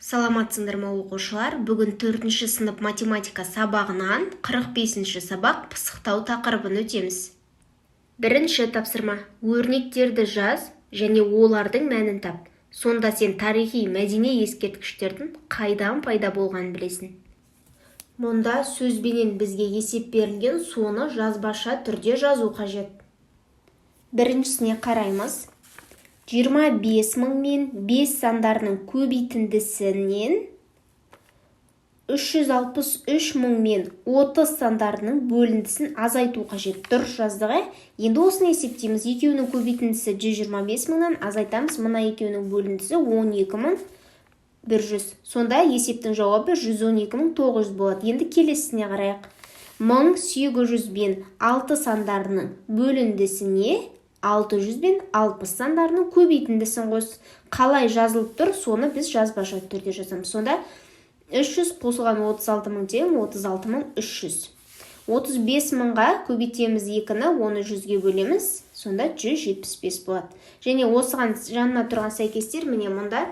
Саламатсыңдар ма оқушылар? Бүгін 4-ші сынып математика сабағынан 45-ші сабақ пысықтау тақырыбын өтеміз. Бірінші тапсырма. Өрнектерді жаз және олардың мәнін тап. Сонда сен тарихи мәдени ескерткіштердің қайдан пайда болғанын білесің. Мұнда сөзбенен бізге есеп берілген, соны жазбаша түрде жазу қажет. Біріншісіне қараймыз. 25.000 мен 5 сандарының көбейтіндісінен 363.000 мен 30 сандарының бөліндісін азайту қажет. Дұрыс жаздық. Енді осыны есептейміз. Екеуінің көбейтіндісі 125.000-нан азайтамыз. Мына екеуінің бөліндісі 12.100. Сонда есептің жауабы 112.900 болады. Енді келесісіне қарайық. 1800 бен 6 сандарының бөліндісіне 600 бен 60 сандарының көбейтіндісін қос. Қалай жазылып тұр, соны біз жазбаша түрде жазамыз. Сонда 300 қосылған 36.000 тең 36.300. 35.000-ға көбейтеміз 2-ні, оны 100-ге бөлеміз. Сонда 175 болады. Және осыған жанына тұрған сәйкестер міне мұнда.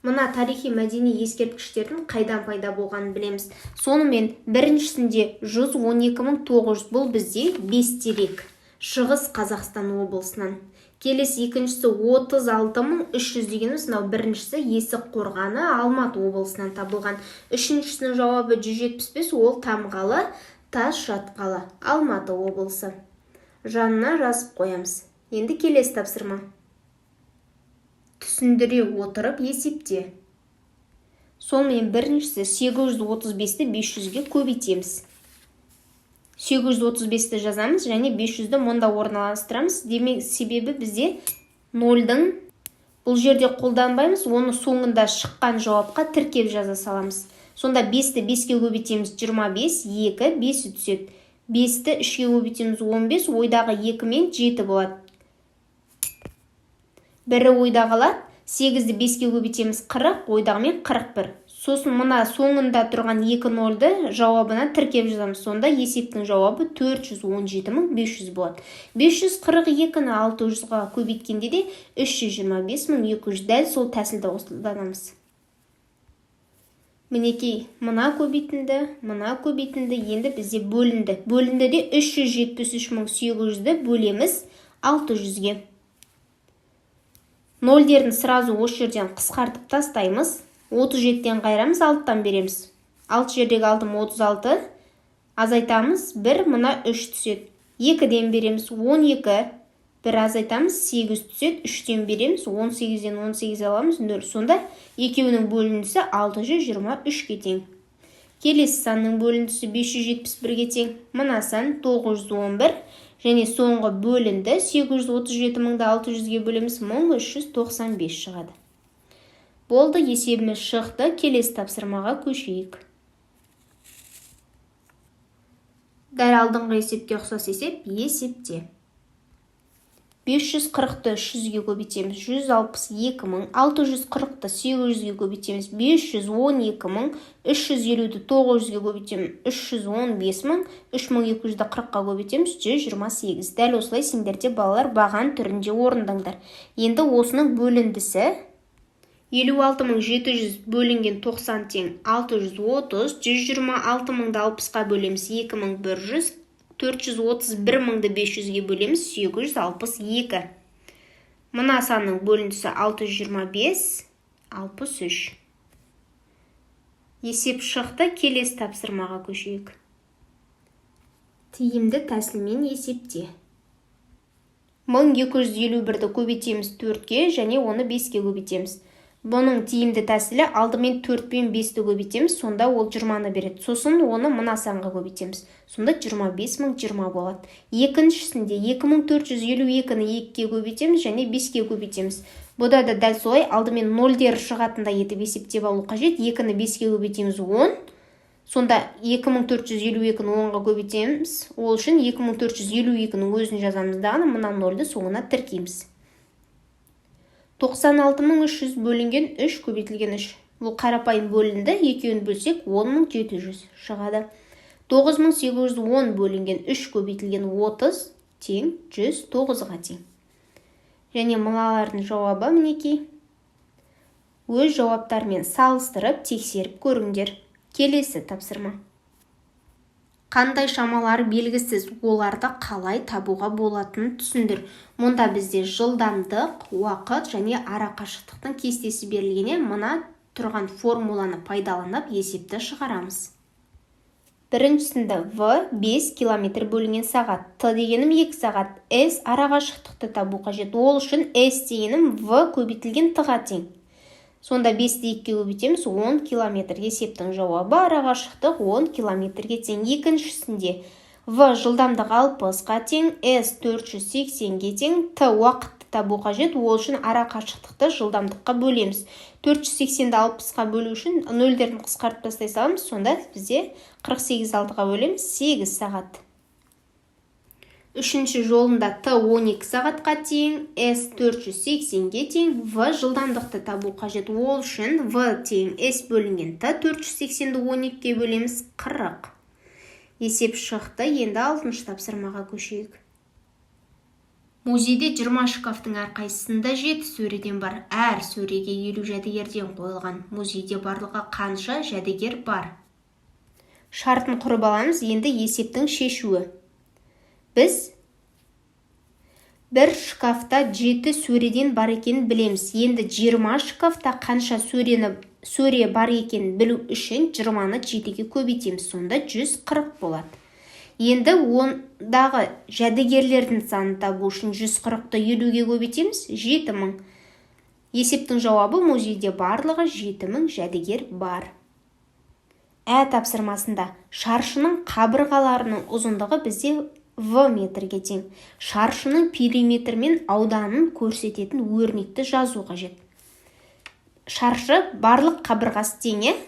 Мына тарихи мәдени ескерткіштердің қайдан пайда болғанын білеміз. Сонымен біріншісінде 112.900, бұл бізде Бестерек, Шығыс Қазақстан облысынан. Келесі екіншісі 36.300 дегеніміз, мынау біріншісі Есік Қорғаны, Алматы облысынан табылған. Үшіншісінің жауабы 175, ол Тамғалы, Тас Жатқалы, Алматы облысы. Жанына жазып қоямыз. Енді келесі тапсырма. Түсіндіре отырып есепте. Сонымен біріншісі 835-ті 500-ге көбейтеміз. 835-ті жазамыз және 500-ді мұнда орналастырамыз. Демек себебі бізде 0-дің бұл жерде қолданбаймыз, оны соңында шыққан жауапқа тіркеп жаза саламыз. Сонда 5-ті 5-ге көбейтеміз 25, 2, 5 түседі. 5-ті 3-ге көбейтеміз 15, ойдағы 2 мен 7 болады. Бірі ойда қалады, 8-ді 5-ге көбейтеміз 40, ойдағымен 41. Сосын мұна соңында тұрған 2-0-ды жауабына тіркеп жазамыз. Сонда есептің жауабы 417.500 болады. 542-ні 600-ға көбейткенде де 325.200. Дәл сол тәсілді қолданамыз. Мінекей, мұна көбейтінді енді бізде бөлінді. Бөлінді де 373.800-ді бөлеміз 600-ге. Нөлдерін сразу осы жерден қысқартып тастаймыз. 37-тен қайрамыз, 6-тан береміз. 6 жердегі 36, азайтамыз, 1, мұна 3 түседі. 2-ден береміз, 12, 1 азайтамыз, 8 түседі, 3-тен береміз, 18-ден 18 аламыз, 0. Сонда екеуінің бөліндісі 623-ге тең. Келесі санның бөліндісі 571-ге тең. Мына сан 911. Және соңғы бөлінді 837.000-ді 600-ге бөлеміз 1395 шығады. Болды, есебіміз шықты. Келесі тапсырмаға көшейік. Дәл алдыңғы есепке ұқсас есепте. 540-ті 300-ге көбейтеміз 162.000, 640-ті 800-ге көбейтеміз 512.000, 350-ді 900-ге көбейтеміз 315.000, 3200-ді 40-ға көбейтеміз 128. Дәл осылай сендерде балалар баған түрінде орындаңдар. Енді осының бөліндісі 56.700 бөлінген 90 тең 630, 126.000-ді 60-қа бөлеміз 2100, 431.000-ді 500-ге бөлеміз 862. Мына санның бөліндісі 625, 63. Есеп шықты. Келесі тапсырмаға көшейік. Тиімді тәсілмен есепте. 1251-ді көбейтеміз 4-ге және оны 5-ге көбейтеміз. Бұның тиімді тәсілі алдымен 4 пен 5-ті көбейтеміз, сонда ол 20-ны береді. Сосын оны мына санға көбейтеміз. Сонда 25.020 болады. Екіншісінде 2452-ні 2-ге көбейтеміз және 5-ге көбейтеміз. Бұда да дәл солай алдымен 0-дер шығатындай етіп есептеп алу қажет. 2-ні 5-ге көбейтеміз 10. Сонда 2452-ні 10-ға көбейтеміз. Ол үшін 2452-нің өзін жазамыз дағаны, мұна 0-ді соңына тіркейміз. 96.300 бөлінген 3 көбейтілген 3. Бұл қарапайым бөлінді, екеуін бөлсек 10.700 шығады. 9810 бөлінген 3 көбейтілген 30 тең 109-ға тең. Және мыналардың жауабы мінекей өз жауаптармен салыстырып тексеріп көріңдер. Келесі тапсырма. Қандай шамалар белгісіз, оларды қалай табуға болатынын түсіндір. Мұнда бізде жылдамдық, уақыт және арақашықтықтың кестесі берілгеннен мына тұрған формуланы пайдаланып есепті шығарамыз. Біріншісінде В 5 км бөлінген сағат, Т дегенім 2 сағат, С арақашықтықты табу қажет. Ол үшін С дегенім В көбейтілген Т-ға тең. Сонда 5-ті 2-ге көбейтеміз, 10 км. Есептің жауабы арақашықтық 10 км-ге тең. Екіншісінде В жылдамдық 60-ға тең, С 480-ге тең, Т уақытты табу қажет. Ол үшін арақашықтықты жылдамдыққа бөлеміз. 480-ді 60-ға бөлу үшін 0-дерін қысқартып тастай саламыз. Сонда бізде 48-6-ға бөлеміз 8 сағат. Үшінші жолында Т 12 сағатқа тең, С 480-ге тең, В жылдамдықты табу қажет. Ол үшін В тең С бөлінген Т 480-ді 12-ге бөлеміз 40. Есеп шықты. Енді 6-шы тапсырмаға көшейік. Музейде 20 шкафтың әрқайсысында 7 сөреден бар. Әр сөреге 50 жәдігерден қойылған. Музейде барлығы қанша жәдігер бар? Шартын құрып аламыз. Енді есептің шешуі. Біз бір шкафта 7 сөреден бар екенін білеміз. Енді 20 шкафта қанша сөре бар екенін білу үшін 20-ны 7-ге көбейтеміз. Сонда 140 болады. Енді ондағы жәдігерлердің санын табу үшін 140-ты 50-ге көбейтеміз. 7000. Есептің жауабы музейде барлығы 7000 жәдігер бар. Тапсырмасында шаршының қабырғаларының ұзындығы бізде В метрге тең. Шаршының периметр мен ауданын көрсететін өрнекті жазу қажет. Шаршы барлық қабырғасы тең,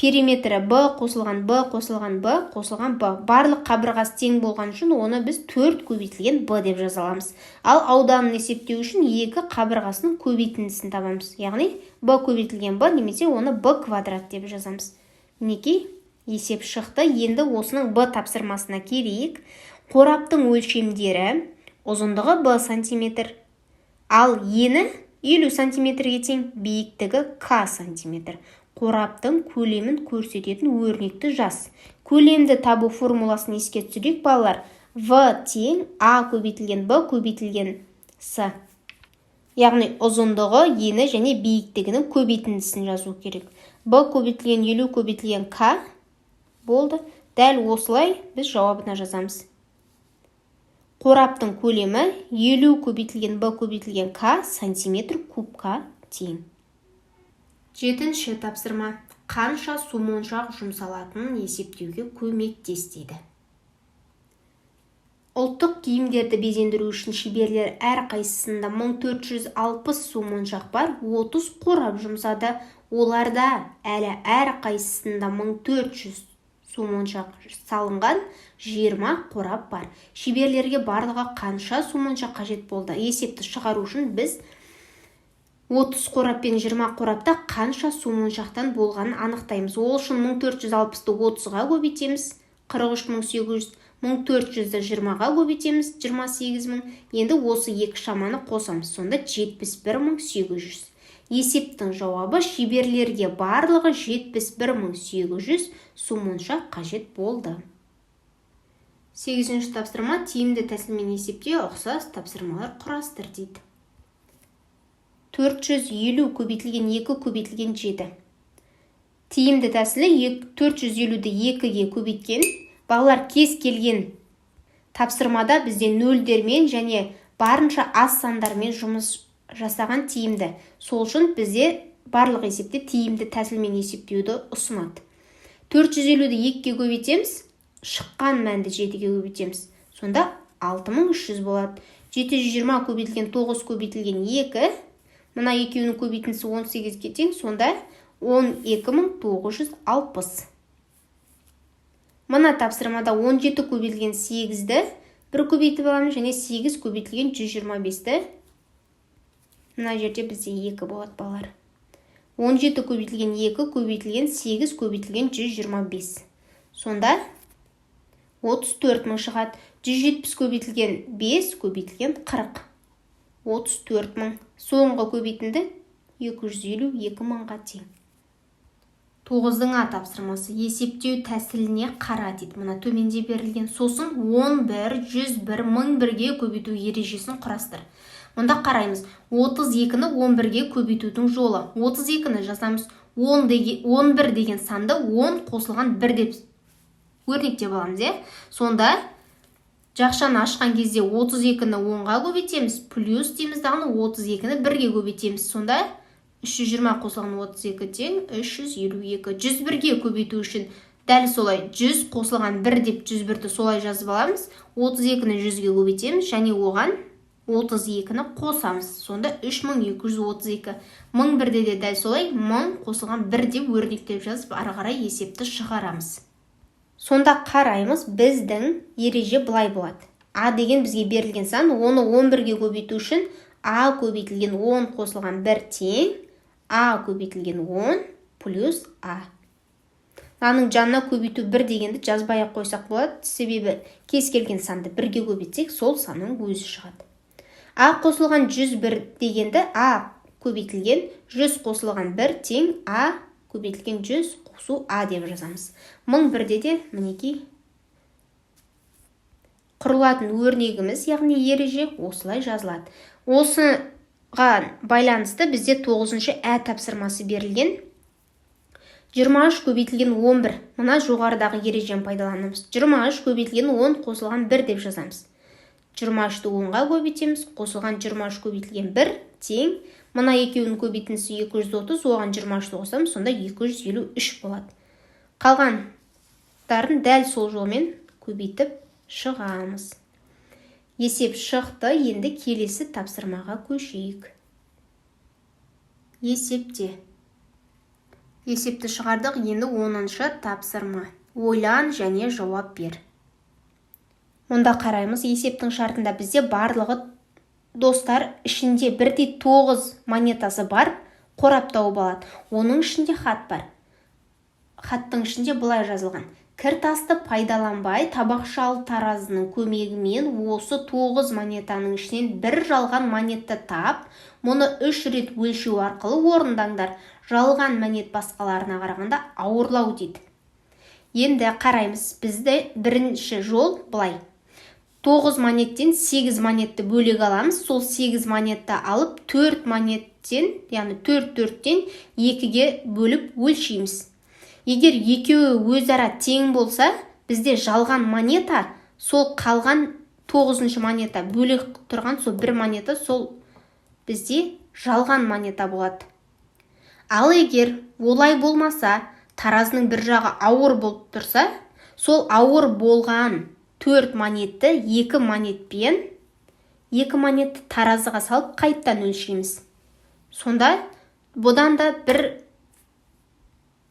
периметрі Б қосылған Б қосылған Б қосылған Б. Барлық қабырғасы тең болған үшін оны біз 4 көбейтілген Б деп жазаламыз. Ал ауданын есептеу үшін 2 қабырғасының көбейтіндісін табамыз. Яғни Б көбейтілген Б немесе оны Б квадрат деп жазамыз. Мінекей есеп шықты. Енді осының Б тапсырмасына келейік. Қораптың өлшемдері ұзындығы Б сантиметр, ал ені 50 сантиметрге тең, биіктігі К сантиметр. Қораптың көлемін көрсететін өрнекті жаз. Көлемді табу формуласын еске түсірейік, балалар. В тең А көбейтілген Б көбейтілген С. Яғни ұзындығы, ені және биіктігінің көбейтіндісін жазу керек. Б көбейтілген 50 көбейтілген К болды. Дәл осылай біз жауабына жазамыз. Қораптың көлемі 50 көбейтілген Б көбейтілген К сантиметр кубқа тең. 7-ші тапсырма. Қанша су моншақ жұмсалатынын есептеуге көмектеседі. Ұлттық киімдерді безендіру үшін шеберлер әрқайсысында 1460 су моншақ бар, 30 қорап жұмсады. Оларда әлі әрқайсысында 1400 су моншақ салынған 20 қорап бар. Шеберлерге барлығы қанша су моншақ қажет болды? Есепті шығару үшін біз 30 қорап пен 20 қорапта қанша су моншақтан болғанын анықтаймыз. Ол үшін 1460-ты 30-ға көбейтеміз, 43800, 1400-ді 20-ға көбейтеміз, 28000. Енді осы екі шаманы қосамыз, сонда 71800. Есептің жауабы шеберлерге барлығы 71800 су моншақ қажет болды. 8-ші тапсырма. Тиімді тәсілмен есептеу ұқсас тапсырмалар құрастыр дейді. 450 көбейтілген 2 көбейтілген 7. Тиімді тәсілі 450-ді 2-ге көбейткен. Балалар кез келген тапсырмада бізде нөлдермен және барынша аз сандармен жұмыс жасаған тиімді. Сол үшін бізде барлық есепте тиімді тәсілмен есептеуді ұсынады. 450-ді 2-ге көбейтеміз, шыққан мәнді 7-ге көбейтеміз. Сонда 6300 болады. 720 көбейтілген 9 көбейтілген 2. Мына екеуінің көбейтіндісі 18-ге тең, сонда 12960. Мына тапсырмада 17 көбейтілген 8-ді 1 көбейтіп аламыз және 8 көбейтілген 125-ді. Мына жерде бізде 2 болады, балалар. 17 көбейтілген 2 көбейтілген 8 көбейтілген 125. Сонда 34000 шығады. 170 көбейтілген 5 көбейтілген 40. 34000. Соңғы көбейтінді 252 мыңға тең. 9-дың А тапсырмасы. Есептеу тәсіліне қара дейді. Мына төменде берілген. Сосын 11, 101, 1001-ге көбейту ережесін құрастыр. Мұнда қараймыз. 32-ні 11-ге көбейтудің жолы. 32-ні жазамыз. 11 деген санды 10 қосылған 1 деп өрнектеп аламыз. Сонда жақшаны ашқан кезде 32-ні 10-ға көбейтеміз. Плюс дейміз дағыны 32-ні 1-ге көбейтеміз. Сонда 320 қосылған 32 тең 352. 101-ге көбейту үшін дәл солай 100 қосылған 1 деп 101-ді солай жазып аламыз. 32-ні 100-ге көбейтеміз және оған 32-ні қосамыз. Сонда 3232. 1001-де де дәл солай 1000 қосылған 1 деп өрнектеп жазып ары қарай есепті шығарамыз. Сонда қараймыз, біздің ереже былай болады. А деген бізге берілген сан, оны 11-ге көбейту үшін А көбейтілген 10 қосылған 1 тең А көбейтілген 10 плюс А. Аның жанына көбейту 1 дегенді жазбай ақ қойсақ болады, себебі кез келген санды 1-ге көбейтсек, сол санның өзі шығады. А қосылған 101 дегенді А көбейтілген 100 қосылған 1 тең А көбейтілген 100 қосу А деп жазамыз. 1001-де де мінекей құрылатын өрнегіміз, яғни ереже осылай жазылады. Осыған байланысты бізде 9-шы Ә тапсырмасы берілген. 23 көбейтілген 11. Мына жоғарыдағы ережені пайдаланамыз. 23 көбейтілген 10 қосылған 1 деп жазамыз. 23-ті 10-ға көбейтеміз. Қосылған 23 көбейтілген 1 тең. Мына екеуінің көбейтіндісі 230, оған 23-ті қосамыз, сонда 253 болады. Қалғандарын дәл сол жолмен көбейтіп шығамыз. Есеп шықты, енді келесі тапсырмаға көшейік. Есепте. Есепті шығардық, енді 10-шы тапсырма. Ойлан және жауап бер. Онда қараймыз, есептің шартында бізде барлығы достар ішінде 1-9 монетасы бар, қорап тауып алады. Оның ішінде хат бар. Хаттың ішінде былай жазылған. Кіртасты пайдаланбай, табақшалы таразының көмегімен осы 9 монетаның ішінен бір жалған монетті тап, мұны 3 рет өлшеу арқылы орындаңдар. Жалған монет басқаларына қарағанда ауырлау дейді. Енді қараймыз, бізде бірінші жол былай. 9 монеттен 8 монетті бөлек аламыз. Сол 8 монетті алып 4 монеттен, яғни 4-4-тен 2-ге бөліп өлшейміз. Егер екеуі өзара тең болса, бізде жалған монета, сол қалған 9-шы монета бөлек тұрған сол 1 монета, сол бізде жалған монета болады. Ал егер олай болмаса, таразының бір жағы ауыр болып тұрса, сол ауыр болған 4 монетті 2 монетпен 2 монетті таразыға салып қайттан өлшейміз. Сонда бұдан да бір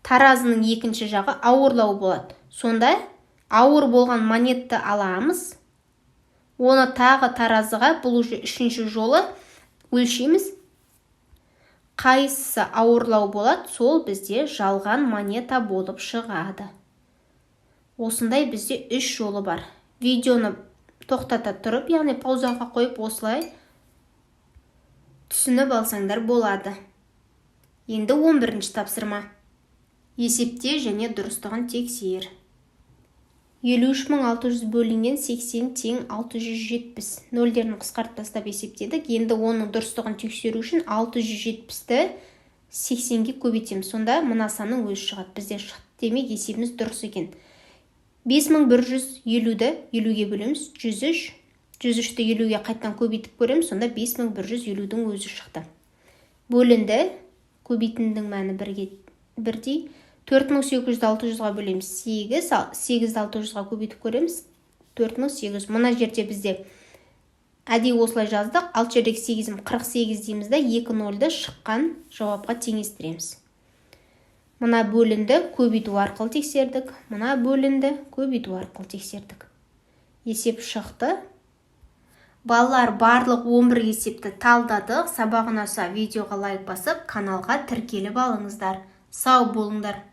таразының екінші жағы ауырлау болады. Сонда ауыр болған монетті аламыз. Оны тағы таразыға, бұл уже үшінші жолы өлшейміз. Қайсысы ауырлау болады, сол бізде жалған монета болып шығады. Осындай бізде 3 жолы бар. Видеоны тоқтата тұрып, яғни паузаға қойып осылай түсініп алсаңдар болады. Енді 11-ші тапсырма. Есепте және дұрыстығын тексер. 53600 бөлінген 80 тең 670. Нөлдерін қысқартып тастап есептедік. Енді оның дұрыстығын тексеру үшін 670-ті 80-ге көбейтеміз. Сонда мына санның өзі шығады. Бізде шықты, демек есебіміз дұрыс екен. 5150-ді 50-ге бөлеміз. 103. 103-ті 50-ге қайттан көбейтіп көреміз. Сонда 5150-дің өзі шықты. Бөлінді. Көбейтіндің мәні бірдей. 4800-600-ға бөлеміз. 8. 8-600-ға көбейтіп көреміз. 4800. Мына жерде бізде әдей осылай жаздық. 6 жердегі 8-ім 48 дейміз да 2 нөлді шыққан жауапқа теңестіреміз. Мына бөлінді көбейту арқылы тексердік. Мына бөлінді көбейту арқылы тексердік. Есеп шықты. Балалар барлық 11 есепті талдадық. Сабағын аса видеоға лайк басып, каналға тіркеліп алыңыздар. Сау болыңдар.